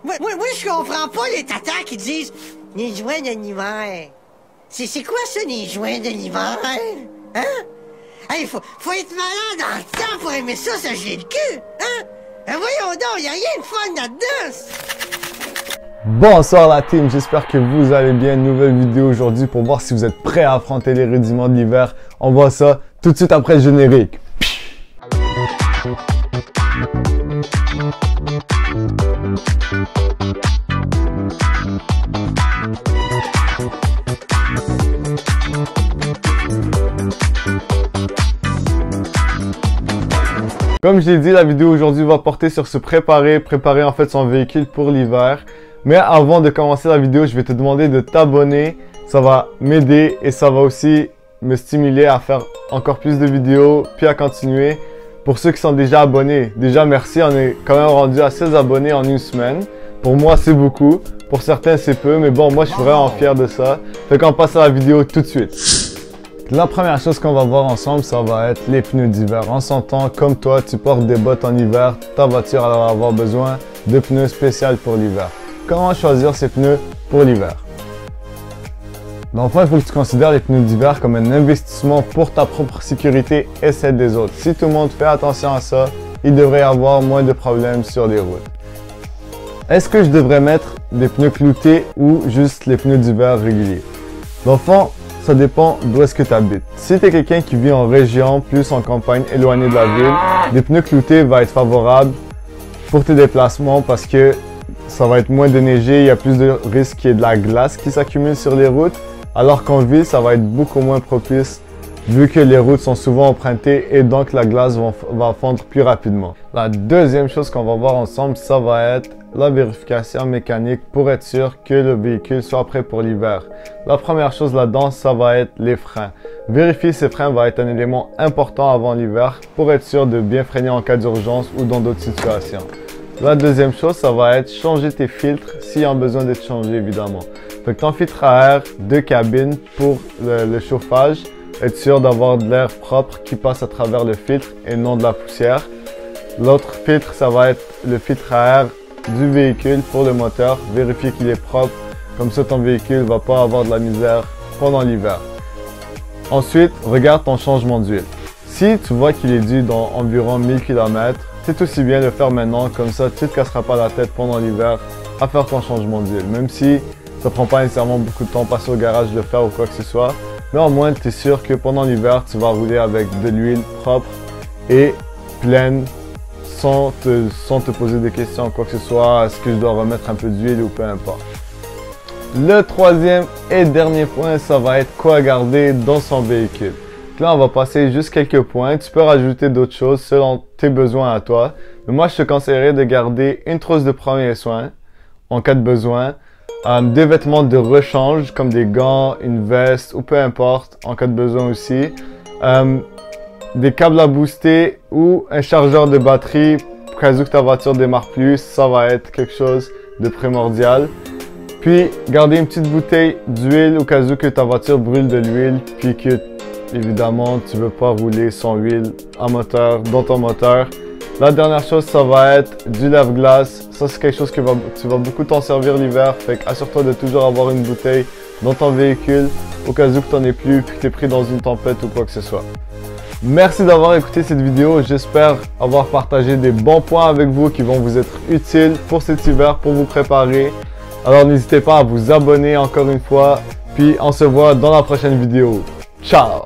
Moi, je comprends pas les tatas qui disent les joints de l'hiver. C'est quoi ça, les joints de l'hiver? Hein? Hey, faut être malade dans le temps pour aimer ça, ça j'ai le cul! Hein? Voyons donc, y'a rien de fun là-dedans! Bonsoir la team, j'espère que vous allez bien. Nouvelle vidéo aujourd'hui pour voir si vous êtes prêts à affronter les rudiments de l'hiver. On voit ça tout de suite après le générique. Comme je l'ai dit, la vidéo aujourd'hui va porter sur se préparer en fait son véhicule pour l'hiver. Mais avant de commencer la vidéo, je vais te demander de t'abonner. Ça va m'aider et ça va aussi me stimuler à faire encore plus de vidéos, puis à continuer. Pour ceux qui sont déjà abonnés, déjà merci, on est quand même rendu à 16 abonnés en une semaine. Pour moi, c'est beaucoup. Pour certains, c'est peu. Mais bon, moi, je suis vraiment fier de ça. Fait qu'on passe à la vidéo tout de suite. La première chose qu'on va voir ensemble, ça va être les pneus d'hiver. On s'entend, comme toi, tu portes des bottes en hiver, ta voiture va avoir besoin de pneus spéciaux pour l'hiver. Comment choisir ces pneus pour l'hiver? Dans le fond, il faut que tu considères les pneus d'hiver comme un investissement pour ta propre sécurité et celle des autres. Si tout le monde fait attention à ça, il devrait y avoir moins de problèmes sur les routes. Est-ce que je devrais mettre des pneus cloutés ou juste les pneus d'hiver réguliers? Dans le fond, ça dépend d'où est-ce que tu habites. Si tu es quelqu'un qui vit en région, plus en campagne, éloigné de la ville, des pneus cloutés vont être favorables pour tes déplacements parce que ça va être moins déneigé, il y a plus de risques qu'il y ait de la glace qui s'accumule sur les routes. Alors qu'en ville, ça va être beaucoup moins propice vu que les routes sont souvent empruntées et donc la glace va fondre plus rapidement. La deuxième chose qu'on va voir ensemble, ça va être la vérification mécanique pour être sûr que le véhicule soit prêt pour l'hiver. La première chose là-dedans, ça va être les freins. Vérifier ces freins va être un élément important avant l'hiver pour être sûr de bien freiner en cas d'urgence ou dans d'autres situations. La deuxième chose, ça va être changer tes filtres s'il y a besoin d'être changé évidemment. Fait que ton filtre à air de cabine pour le chauffage, être sûr d'avoir de l'air propre qui passe à travers le filtre et non de la poussière. L'autre filtre, ça va être le filtre à air du véhicule pour le moteur. Vérifier qu'il est propre, comme ça ton véhicule ne va pas avoir de la misère pendant l'hiver. Ensuite, regarde ton changement d'huile. Si tu vois qu'il est dû dans environ 1000 km, c'est aussi bien de le faire maintenant, comme ça tu ne te casseras pas la tête pendant l'hiver à faire ton changement d'huile. Même si ça prend pas nécessairement beaucoup de temps passer au garage de le faire ou quoi que ce soit, mais au moins tu es sûr que pendant l'hiver tu vas rouler avec de l'huile propre et pleine sans te poser des questions ou quoi que ce soit, est-ce que je dois remettre un peu d'huile ou peu importe. Le troisième et dernier point, ça va être quoi garder dans son véhicule. Là, on va passer juste quelques points. Tu peux rajouter d'autres choses selon tes besoins à toi. Mais moi, je te conseillerais de garder une trousse de premiers soins en cas de besoin. Des vêtements de rechange comme des gants, une veste ou peu importe en cas de besoin aussi. Des câbles à booster ou un chargeur de batterie au cas où ta voiture démarre plus. Ça va être quelque chose de primordial. Puis, garder une petite bouteille d'huile au cas où que ta voiture brûle de l'huile puis que évidemment, tu ne veux pas rouler sans huile à moteur, dans ton moteur. La dernière chose, ça va être du lave-glace. Ça, c'est quelque chose que tu vas beaucoup t'en servir l'hiver. Fait assure-toi de toujours avoir une bouteille dans ton véhicule au cas où tu n'en aies plus puis que tu es pris dans une tempête ou quoi que ce soit. Merci d'avoir écouté cette vidéo. J'espère avoir partagé des bons points avec vous qui vont vous être utiles pour cet hiver, pour vous préparer. Alors, n'hésitez pas à vous abonner encore une fois. Puis, on se voit dans la prochaine vidéo. Ciao!